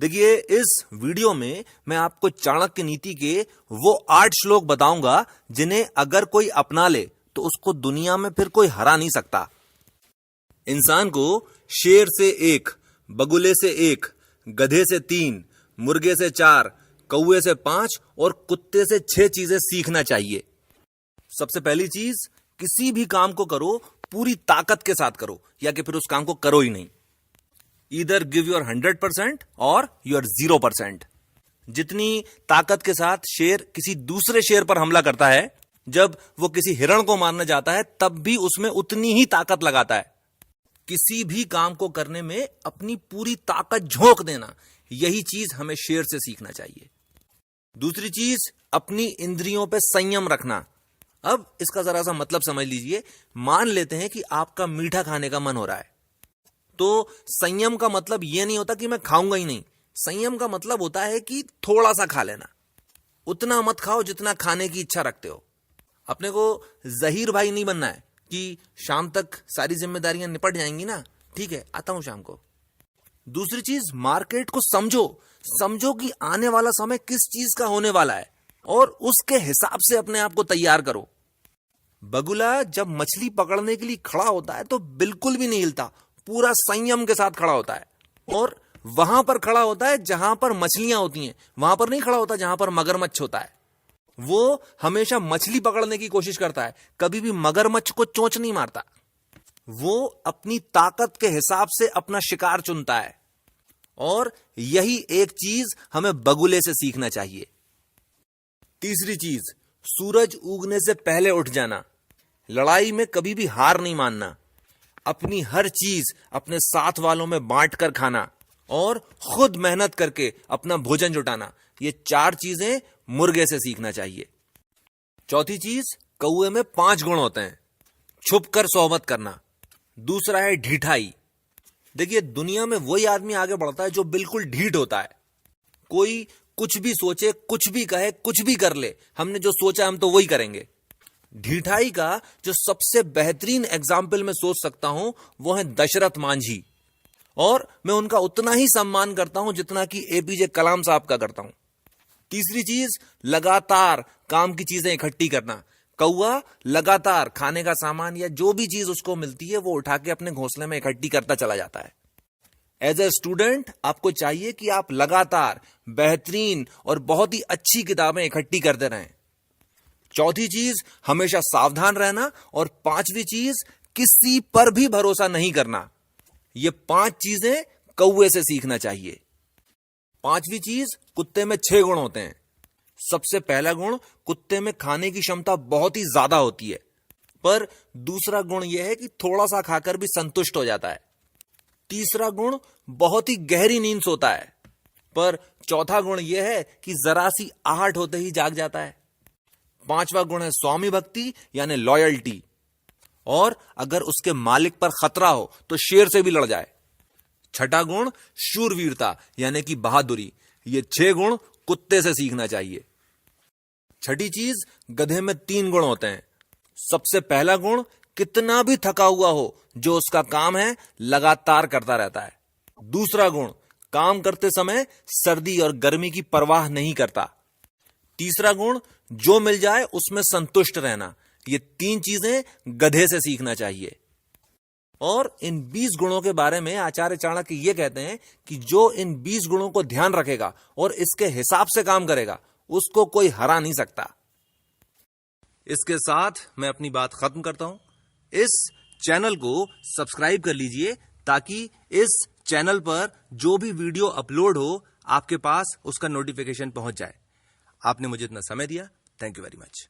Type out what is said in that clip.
देखिए, इस वीडियो में मैं आपको चाणक्य नीति के वो 8 श्लोक बताऊंगा जिन्हें अगर कोई अपना ले तो उसको दुनिया में फिर कोई हरा नहीं सकता। इंसान को शेर से 1, बगुले से 1, गधे से 3, मुर्गे से 4, कौवे से 5 और कुत्ते से 6 चीजें सीखना चाहिए। सबसे पहली चीज, किसी भी काम को करो पूरी ताकत के साथ करो, या कि फिर उस काम को करो ही नहीं। ईदर गिव योर 100% और योर 0%। जितनी ताकत के साथ शेर किसी दूसरे शेर पर हमला करता है, जब वो किसी हिरण को मारने जाता है तब भी उसमें उतनी ही ताकत लगाता है। किसी भी काम को करने में अपनी पूरी ताकत झोंक देना, यही चीज हमें शेर से सीखना चाहिए। दूसरी चीज, अपनी इंद्रियों पे संयम रखना। अब इसका जरा सा मतलब समझ लीजिए। मान लेते हैं कि आपका मीठा खाने का मन हो रहा है, तो संयम का मतलब यह नहीं होता कि मैं खाऊंगा ही नहीं। संयम का मतलब होता है कि थोड़ा सा खा लेना, उतना मत खाओ जितना खाने की इच्छा रखते हो। अपने को जहीर भाई नहीं बनना है कि शाम तक सारी जिम्मेदारियां निपट जाएंगी ना, ठीक है आता हूं शाम को। दूसरी चीज, मार्केट को समझो कि आने वाला समय किस चीज का होने वाला है और उसके हिसाब से अपने आप को तैयार करो। बगुला जब मछली पकड़ने के लिए खड़ा होता है तो बिल्कुल भी नहीं हिलता, पूरा संयम के साथ खड़ा होता है और वहां पर खड़ा होता है जहां पर मछलियां होती हैं। वहां पर नहीं खड़ा होता जहां पर मगरमच्छ होता है। वो हमेशा मछली पकड़ने की कोशिश करता है, कभी भी मगरमच्छ को चोंच नहीं मारता। वो अपनी ताकत के हिसाब से अपना शिकार चुनता है और यही एक चीज हमें बगुले से सीखना चाहिए। तीसरी चीज, सूरज उगने से पहले उठ जाना। लड़ाई में कभी भी हार नहीं मानना। अपनी हर चीज अपने साथ वालों में बांट कर खाना और खुद मेहनत करके अपना भोजन जुटाना, ये 4 चीजें मुर्गे से सीखना चाहिए। चौथी चीज, कौवे में 5 गुण होते हैं। छुपकर सोहबत करना। दूसरा है ढीठाई। देखिए, दुनिया में वही आदमी आगे बढ़ता है जो बिल्कुल ढीठ होता है। कोई कुछ भी सोचे, कुछ भी कहे, कुछ भी कर ले, हमने जो सोचा हम तो वही करेंगे। ढीठाई का जो सबसे बेहतरीन एग्जाम्पल मैं सोच सकता हूं वो है दशरथ मांझी, और मैं उनका उतना ही सम्मान करता हूं जितना कि एपीजे कलाम साहब का करता हूं। तीसरी चीज, लगातार काम की चीजें इकट्ठी करना। कौवा लगातार खाने का सामान या जो भी चीज उसको मिलती है वो उठा के अपने घोंसले में इकट्ठी करता चला जाता है। एज ए स्टूडेंट आपको चाहिए कि आप लगातार बेहतरीन और बहुत ही अच्छी किताबें इकट्ठी करते रहें। चौथी चीज, हमेशा सावधान रहना। और 5वीं चीज, किसी पर भी भरोसा नहीं करना। ये 5 चीजें कौवे से सीखना चाहिए। 5वीं चीज, कुत्ते में 6 गुण होते हैं। सबसे पहला गुण, कुत्ते में खाने की क्षमता बहुत ही ज्यादा होती है, पर दूसरा गुण यह है कि थोड़ा सा खाकर भी संतुष्ट हो जाता है। तीसरा गुण, बहुत ही गहरी नींद सोता है, पर चौथा गुण यह है कि जरा सी आहट होते ही जाग जाता है। 5वां गुण है स्वामी भक्ति यानी लॉयल्टी, और अगर उसके मालिक पर खतरा हो तो शेर से भी लड़ जाए। 6ठा गुण, शूरवीरता यानी कि बहादुरी। ये 6 गुण कुत्ते से सीखना चाहिए। 6ठी चीज, गधे में 3 गुण होते हैं। सबसे पहला गुण, कितना भी थका हुआ हो, जो उसका काम है लगातार करता रहता है। दूसरा गुण, काम करते समय सर्दी और गर्मी की परवाह नहीं करता। तीसरा गुण, जो मिल जाए उसमें संतुष्ट रहना। ये 3 चीजें गधे से सीखना चाहिए। और इन 20 गुणों के बारे में आचार्य चाणक्य ये कहते हैं कि जो इन 20 गुणों को ध्यान रखेगा और इसके हिसाब से काम करेगा, उसको कोई हरा नहीं सकता। इसके साथ मैं अपनी बात खत्म करता हूं। इस चैनल को सब्सक्राइब कर लीजिए ताकि इस चैनल पर जो भी वीडियो अपलोड हो आपके पास उसका नोटिफिकेशन पहुंच जाए। आपने मुझे इतना समय दिया, थैंक यू वेरी मच।